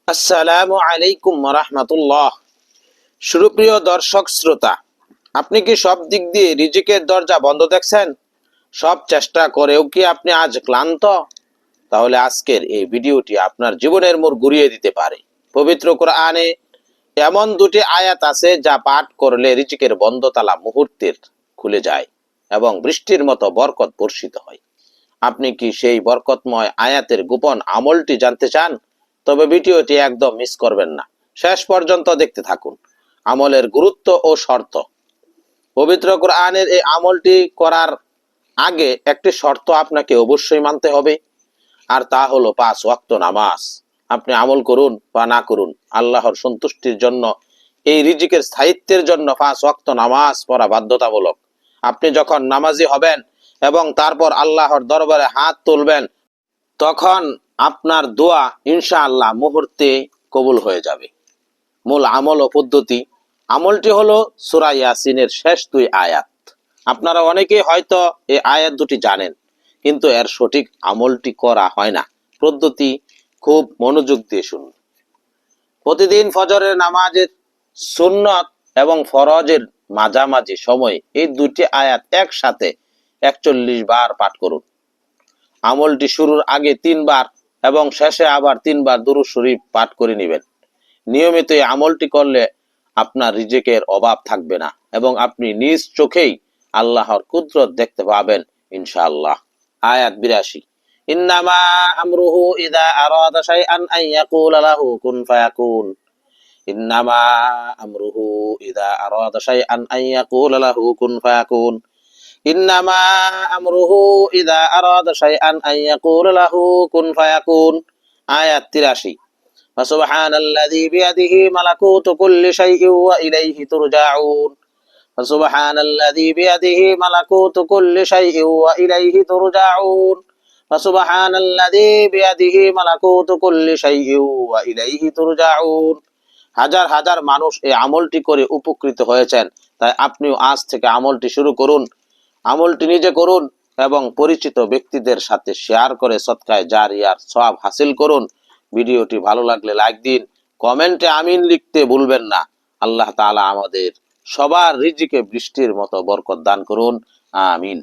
আসসালামু আলাইকুম রাহমাতুল্লাহ। সুপ্রিয় দর্শক শ্রোতা, আপনি কি সব দিক দিয়ে রিজিকের দরজা বন্ধ দেখছেন? সব চেষ্টা করেও কি আপনি আজ ক্লান্ত? তাহলে আজকের এই ভিডিওটি আপনার জীবনের মোড় ঘুরিয়ে দিতে পারে। পবিত্র কোরআনে এমন দুটি আয়াত আছে যা পাঠ করলে রিজিকের বন্ধ তালা মুহূর্তের খুলে যায় এবং বৃষ্টির মতো বরকত বর্ষিত হয়। আপনি কি সেই বরকতময় আয়াতের গোপন আমলটি জানতে চান? তবে ভিডিওটি একদম মিস করবেন না, শেষ পর্যন্ত দেখতে থাকুন। আমলের গুরুত্ব ও শর্ত। পবিত্র কোরআনের এই আমলটি করার আগে একটি শর্ত আপনাকে অবশ্যই মানতে হবে, আর তা হলো 5 ওয়াক্ত নামাজ। আপনি আমল করুন বা না করুন, আল্লাহর সন্তুষ্টির জন্য, এই রিজিকের স্থায়িত্বের জন্য 5 ওয়াক্ত নামাজ পড়া বাধ্যতামূলক। আপনি যখন নামাজি হবেন এবং তারপর আল্লাহর দরবারে হাত তুলবেন, তখন আপনার দোয়া ইনশাআল্লাহ মুহূর্তে কবুল হয়ে যাবে। মূল আমল ও পদ্ধতি। আমলটি হলো সূরা ইয়াসিনের শেষ 2 আয়াত। আপনারা অনেকেই হয়তো এই আয়াত দুটি জানেন, কিন্তু এর সঠিক আমলটি করা হয় না। পদ্ধতি খুব মনোযোগ দিয়ে শুনুন। প্রতিদিন ফজরের নামাজের সুন্নত এবং ফরজের মাঝামাঝি সময় এই দুটি আয়াত একসাথে 41 বার পাঠ করুন। আমলটি শুরুর আগে 3 বার এবং শেষে আবার 3 বার দুরূদ শরীফ পাঠ করে নেবেন। নিয়মিত এই আমলটি করলে আপনার রিজিকের অভাব থাকবে না এবং আপনি নিজ চোখেই আল্লাহর কুদরত দেখতে পাবেন ইনশাআল্লাহ। আয়াত 82। ইন্নামা আমরুহু ইযা আরাদা শাইআন আন ইয়াকুলা লাহু কুন ফায়াকুন। ইন্নামা আমরুহু ইযা আরাদা শাইআন আন ইয়াকুলা লাহু কুন ফায়াকুন। ইন্নামা আমরুহু ইযা আরাদা শাইআন আন ইয়াকুলা লাহু কুন ফায়াকুন। আয়াত 83। ফাসুবহানাল্লাযী বিয়াদিহি মালাকুতু কুল্লি শাইইন ওয়া ইলাইহি তুরজাউন। ফাসুবহানাল্লাযী বিয়াদিহি মালাকুতু কুল্লি শাইইন ওয়া ইলাইহি তুরজাউন। ফাসুবহানাল্লাযী বিয়াদিহি মালাকুতু কুল্লি শাইইন ওয়া ইলাইহি তুরজাউন। হাজার হাজার মানুষ এই আমলটি করে উপকৃত হয়েছেন, তাই আপনিও আজ থেকে আমলটি শুরু করুন। আমলটি নিজে করুন এবং পরিচিত ব্যক্তিদের সাথে শেয়ার করে সদকায়ে জারিয়ার সওয়াব হাসিল করুন। ভিডিওটি ভালো লাগলে লাইক দিন, কমেন্টে আমিন লিখতে ভুলবেন না। আল্লাহ তাআলা আমাদের সবার রিজিকে বৃষ্টির মতো বরকত দান করুন, আমিন।